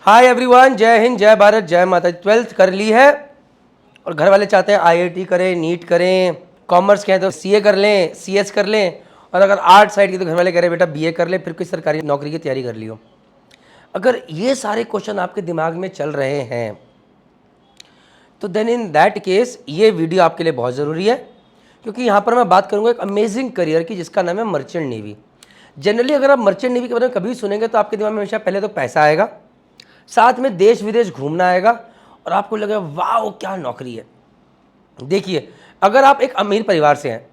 Hi everyone, जय हिंद, जय भारत, जय माता। 12th कर ली है और घर वाले चाहते हैं आईआईटी करें, नीट करें, कॉमर्स के हैं तो सीए कर लें, सीएस कर लें, और अगर आर्ट साइड की तो घर वाले कह रहे हैं बेटा बीए कर ले, फिर कोई सरकारी नौकरी की तैयारी कर लियो। अगर ये सारे क्वेश्चन आपके दिमाग में चल रहे हैं तो देन इन दैट केस ये वीडियो आपके लिए बहुत ज़रूरी है, क्योंकि यहाँ पर मैं बात करूँगा एक अमेजिंग करियर की जिसका नाम है मर्चेंट नेवी। जनरली अगर आप मर्चेंट नेवी के बारे में कभी सुनेंगे तो आपके दिमाग में हमेशा पहले तो पैसा आएगा, साथ में देश विदेश घूमना आएगा और आपको लगेगा वाह क्या नौकरी है। देखिए, अगर आप एक अमीर परिवार से हैं,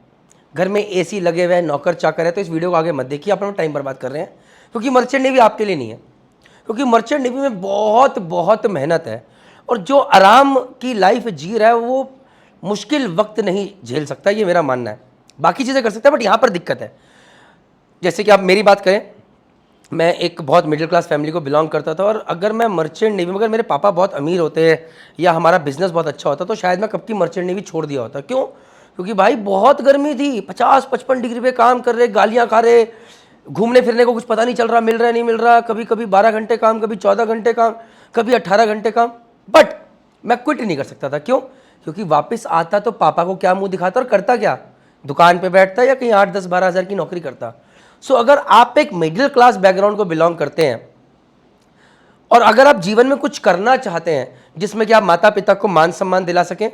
घर में एसी लगे हुए हैं, नौकर चाकर है, तो इस वीडियो को आगे मत देखिए, आप अपना टाइम बर्बाद कर रहे हैं, क्योंकि मर्चेंट नेवी आपके लिए नहीं है। क्योंकि मर्चेंट नेवी में बहुत बहुत मेहनत है और जो आराम की लाइफ जी रहा है वो मुश्किल वक्त नहीं झेल सकता, ये मेरा मानना है। बाकी चीज़ें कर सकता है बट यहाँ पर दिक्कत है। जैसे कि आप मेरी बात करें, मैं एक बहुत मिडिल क्लास फैमिली को बिलोंग करता था, और अगर मैं मर्चेंट नेवी में, अगर मेरे पापा बहुत अमीर होते हैं या हमारा बिजनेस बहुत अच्छा होता तो शायद मैं कब की मर्चेंट नेवी छोड़ दिया होता। क्यों? क्योंकि भाई बहुत गर्मी थी, 50-55 डिग्री पे काम कर रहे, गालियाँ खा रहे, घूमने फिरने को कुछ पता नहीं चल रहा, मिल रहा है नहीं मिल रहा, कभी कभी 12 घंटे काम, कभी 14 घंटे काम, कभी 18 घंटे काम। बट मैं क्विट नहीं कर सकता था। क्यों? क्योंकि वापस आता तो पापा को क्या मुंह दिखाता और करता क्या, दुकान पे बैठता या कहीं 8-10-12 हज़ार की नौकरी करता। सो अगर आप एक मिडिल क्लास बैकग्राउंड को बिलोंग करते हैं और अगर आप जीवन में कुछ करना चाहते हैं जिसमें कि आप माता पिता को मान सम्मान दिला सकें,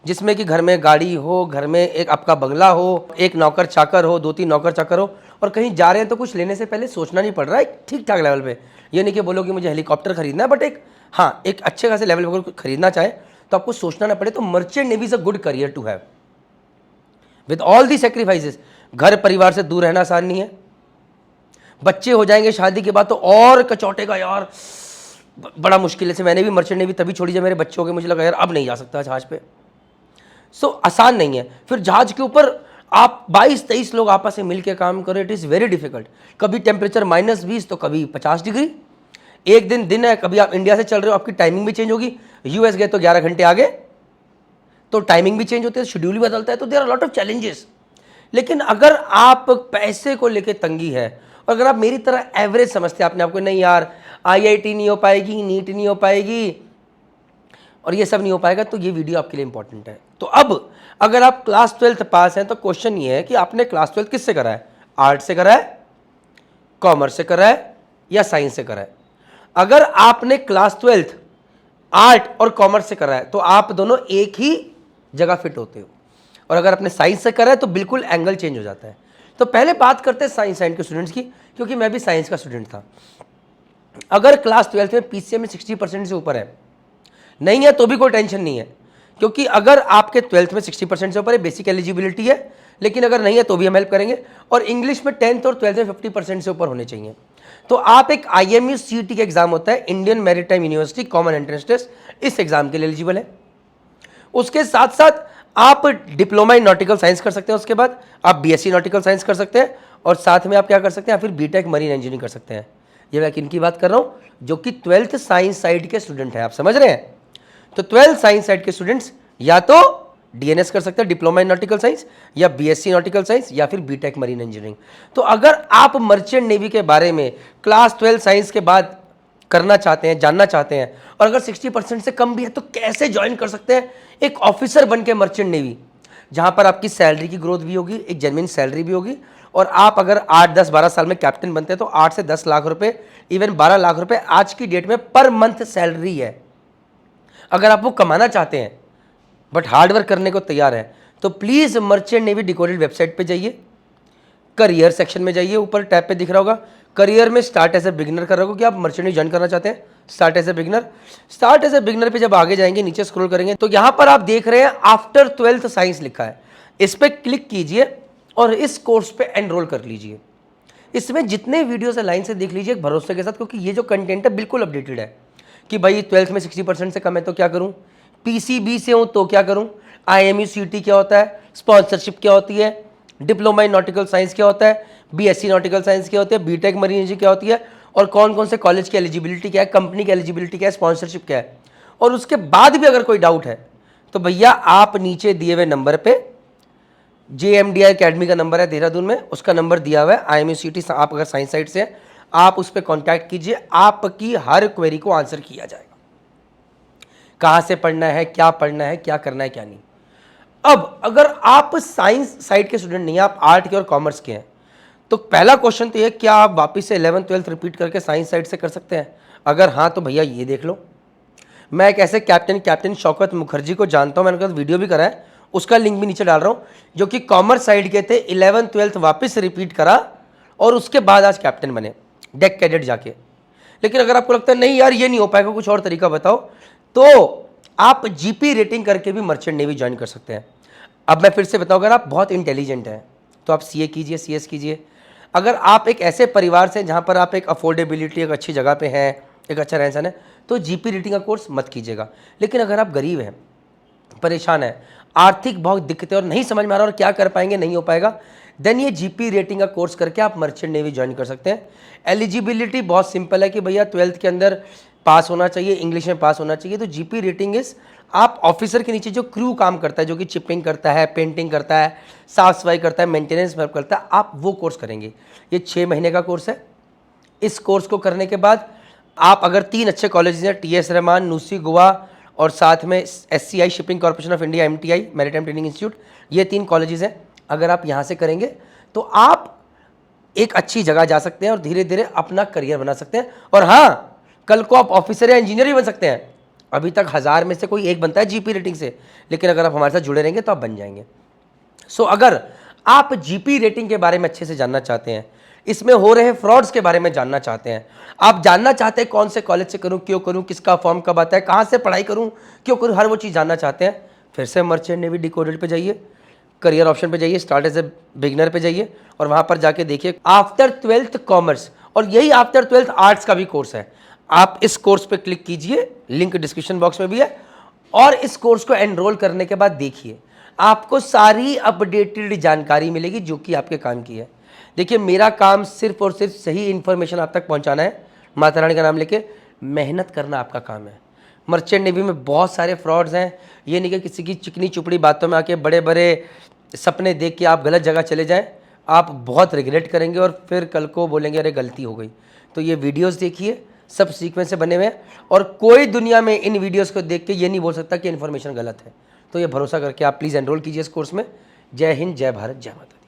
जिसमें कि घर में गाड़ी हो, घर में एक आपका बंगला हो, एक नौकर चाकर हो, 2-3 नौकर चाकर हो, और कहीं जा रहे हैं तो कुछ लेने से पहले सोचना नहीं पड़ रहा है, ठीक ठाक लेवल पे। ये नहीं कि बोलो कि मुझे हेलीकॉप्टर खरीदना है, बट एक अच्छे खासे लेवल पर खरीदना चाहे तो आपको सोचना ना पड़े, तो merchant navy is a good career to have with all the sacrifices. घर परिवार से दूर रहना आसान नहीं है, बच्चे हो जाएंगे शादी के बाद तो और कचौटेगा यार, बड़ा मुश्किल है। से मैंने भी मर्चेंट नेवी तभी छोड़ी जब मेरे बच्चे हो गए, मुझे लगा यार अब नहीं जा सकता जहाज पे। सो आसान नहीं है। फिर जहाज के ऊपर आप 22-23 लोग आपस में मिलकर काम करो, इट इज़ वेरी डिफिकल्ट। कभी टेम्परेचर -20 तो कभी 50 डिग्री। एक दिन है, कभी आप इंडिया से चल रहे हो, आपकी टाइमिंग भी चेंज होगी। यूएस गए तो 11 घंटे आगे, तो टाइमिंग भी चेंज होती है, शेड्यूल भी बदलता है, तो there are lot of challenges. लेकिन अगर आप पैसे को लेकर तंगी है और अगर आप मेरी तरह एवरेज समझते हैं अपने आप को, नहीं यार आईआईटी नहीं हो पाएगी, नीट नहीं हो पाएगी और ये सब नहीं हो पाएगा, तो ये वीडियो आपके लिए इंपॉर्टेंट है। तो अब अगर आप क्लास 12th पास हैं तो क्वेश्चन ये है कि आपने क्लास 12th किससे करा है? आर्ट से करा है, कॉमर्स से करा है या साइंस से करा है? अगर आपने क्लास 12th आर्ट और कॉमर्स से करा है तो आप दोनों एक ही जगह फिट होते हो, और अगर आपने साइंस से करा है तो बिल्कुल एंगल चेंज हो जाता है। तो पहले बात करते हैं साइंस साइड के स्टूडेंट्स की, क्योंकि मैं भी साइंस का स्टूडेंट था। अगर क्लास 12th में पीसीएम में 60% से ऊपर है, नहीं है तो भी कोई टेंशन नहीं है, क्योंकि अगर आपके 12th में 60% से ऊपर है, बेसिक एलिजिबिलिटी है, लेकिन अगर नहीं है तो भी हम हेल्प करेंगे। और इंग्लिश में 10th और 12th में 50% से ऊपर होने चाहिए। तो आप एक IMU CET का एग्जाम होता है, Indian maritime university common entrance test, इस एग्जाम के लिए एलिजिबल है। उसके साथ साथ आप डिप्लोमा इन नॉटिकल साइंस कर सकते हैं, उसके बाद आप BSc नॉटिकल साइंस कर सकते हैं, और साथ में आप क्या कर सकते हैं, फिर बीटेक मरीन इंजीनियरिंग कर सकते हैं। ये मैं किन की बात कर रहा हूँ? जो कि 12th साइंस साइड के स्टूडेंट हैं, आप समझ रहे हैं? तो 12th साइंस साइड के स्टूडेंट्स या तो DNS कर सकते हैं, डिप्लोमा इन नॉटिकल साइंस, या BSc नॉटिकल साइंस, या फिर बीटेक मरीन इंजीनियरिंग। तो अगर आप मर्चेंट नेवी के बारे में क्लास 12 साइंस के बाद करना चाहते हैं, जानना चाहते हैं, और अगर 60% से कम भी है तो कैसे ज्वाइन कर सकते हैं एक ऑफिसर बन के मर्चेंट नेवी, जहां पर आपकी सैलरी की ग्रोथ भी होगी, एक जेन्युइन सैलरी भी होगी, और आप अगर 8-10-12 साल में कैप्टन बनते हैं तो 8 से 10 लाख रुपए, इवन 12 लाख रुपए आज की डेट में पर मंथ सैलरी है। अगर आप वो कमाना चाहते हैं बट हार्डवर्क करने को तैयार है, तो please merchant navy decoded website पे जाइए, करियर सेक्शन में जाइए, ऊपर टैब पे दिख रहा होगा करियर में स्टार्ट एज ए बिगिनर कर रहा होगा कि आप मर्चेंट नेवी ज्वाइन करना चाहते हैं। Start as a beginner, start as a beginner पे जब आगे जाएंगे, नीचे स्क्रॉल करेंगे तो यहां पर आप देख रहे हैं आफ्टर 12th साइंस लिखा है। इस पर क्लिक कीजिए और इस कोर्स पे एनरोल कर लीजिए। इसमें जितने वीडियोस है लाइन से देख लीजिए एक भरोसे के साथ, क्योंकि ये जो कंटेंट है बिल्कुल अपडेटेड है। कि भाई 12th में 60% से कम है तो क्या करूं, PCB से हूं तो क्या करूं, IMU CET क्या होता है, स्पॉन्सरशिप क्या होती है, डिप्लोमा इन नॉटिकल साइंस क्या होता है, BSc नॉटिकल साइंस क्या होती है, बीटेक मरीन इंजीनियरिंग क्या होती है, और कौन कौन से कॉलेज की एलिजिबिलिटी क्या है, कंपनी की एलिजिबिलिटी क्या है, स्पॉन्सरशिप क्या है। और उसके बाद भी अगर कोई डाउट है तो भैया आप नीचे दिए हुए नंबर पे, JMDI अकेडमी का नंबर है देहरादून में, उसका नंबर दिया हुआ है, IMU CET, आप अगर साइंस साइड से हैं आप उस पर कॉन्टैक्ट कीजिए, आपकी हर क्वेरी को आंसर किया जाएगा। कहाँ से पढ़ना है, क्या पढ़ना है, क्या करना है, क्या नहीं। अब अगर आप साइंस साइड के स्टूडेंट नहीं हैं, आप आर्ट के और कॉमर्स के हैं, तो पहला क्वेश्चन तो ये, क्या आप वापस से 11th 12th रिपीट करके साइंस साइड से कर सकते हैं? अगर हाँ तो भैया ये देख लो। मैं एक ऐसे कैप्टन शौकत मुखर्जी को जानता हूँ, मैंने उनका वीडियो भी करा है, उसका लिंक भी नीचे डाल रहा हूँ, जो कि कॉमर्स साइड के थे, 11th 12th वापस रिपीट करा और उसके बाद आज कैप्टन बने डेक कैडेट जाके। लेकिन अगर आपको लगता है नहीं यार ये नहीं हो पाएगा, कुछ और तरीका बताओ, तो आप जीपी रेटिंग करके भी मर्चेंट नेवी ज्वाइन कर सकते हैं। अब मैं फिर से बताऊं, अगर आप बहुत इंटेलिजेंट हैं तो आप सीए कीजिए, सीएस कीजिए। अगर आप एक ऐसे परिवार से जहां पर आप एक अफोर्डेबिलिटी, एक अच्छी जगह पे हैं, एक अच्छा रहन सहन है, तो जीपी रेटिंग का कोर्स मत कीजिएगा। लेकिन अगर आप गरीब हैं, परेशान है, आर्थिक बहुत दिक्कतें और नहीं समझ में आ रहा और क्या कर पाएंगे, नहीं हो पाएगा, देन ये जीपी रेटिंग का कोर्स करके आप मर्चेंट नेवी ज्वाइन कर सकते हैं। एलिजिबिलिटी बहुत सिंपल है कि भैया 12th के अंदर पास होना चाहिए, इंग्लिश में पास होना चाहिए। तो जीपी रेटिंग इस, आप ऑफिसर के नीचे जो क्रू काम करता है, जो कि चिपिंग करता है, पेंटिंग करता है, साफ सफाई करता है, मेंटेनेंस वर्क करता है, आप वो कोर्स करेंगे। ये 6 महीने का कोर्स है। इस कोर्स को करने के बाद आप अगर 3 अच्छे कॉलेज हैं, टीएस रहमान, नूसी गोवा और साथ में SCI shipping corporation of India, MTI maritime training institute, ये 3 कॉलेजेस हैं, अगर आप यहाँ से करेंगे तो आप एक अच्छी जगह जा सकते हैं और धीरे धीरे अपना करियर बना सकते हैं। और हाँ, कल को आप ऑफिसर या इंजीनियर भी बन सकते हैं। अभी तक 1000 में से कोई एक बनता है जीपी रेटिंग से, लेकिन अगर आप हमारे साथ जुड़े रहेंगे तो आप बन जाएंगे। सो अगर आप जीपी रेटिंग के बारे में अच्छे से जानना चाहते हैं, इसमें हो रहे फ्रॉड्स के बारे में जानना चाहते हैं, आप जानना चाहते हैं कौन से कॉलेज से करूं, क्यों करूं, किसका फॉर्म कब आता है, कहां से पढ़ाई करूं, क्यों करूं, हर वो चीज़ जानना चाहते हैं, फिर से मर्चेंट नेवी डिकोडेड पे जाइए, करियर ऑप्शन पे जाइए, स्टार्ट एज ए बिगिनर पे जाइए और वहां पर जाके देखिए आफ्टर 12th कॉमर्स, और यही आफ्टर 12th आर्ट्स का भी कोर्स है। आप इस कोर्स पे क्लिक कीजिए, लिंक डिस्क्रिप्शन बॉक्स में भी है, और इस कोर्स को एनरोल करने के बाद देखिए आपको सारी अपडेटेड जानकारी मिलेगी जो कि आपके काम की है। देखिए, मेरा काम सिर्फ और सिर्फ सही इंफॉर्मेशन आप तक पहुंचाना है, माता रानी का नाम लेके मेहनत करना आपका काम है। मर्चेंट नेवी में बहुत सारे फ्रॉड्स हैं, ये नहीं कि किसी की चिकनी चुपड़ी बातों में आके बड़े बड़े सपने देख के आप गलत जगह चले जाएं, आप बहुत रिग्रेट करेंगे और फिर कल को बोलेंगे अरे गलती हो गई। तो ये वीडियोस देखिए, सब सीक्वेंस से बने हुए हैं, और कोई दुनिया में इन वीडियोस को देख के ये नहीं बोल सकता कि इन्फॉर्मेशन गलत है। तो ये भरोसा करके आप प्लीज़ एनरोल कीजिए इस कोर्स में। जय हिंद, जय भारत, जय माता दी।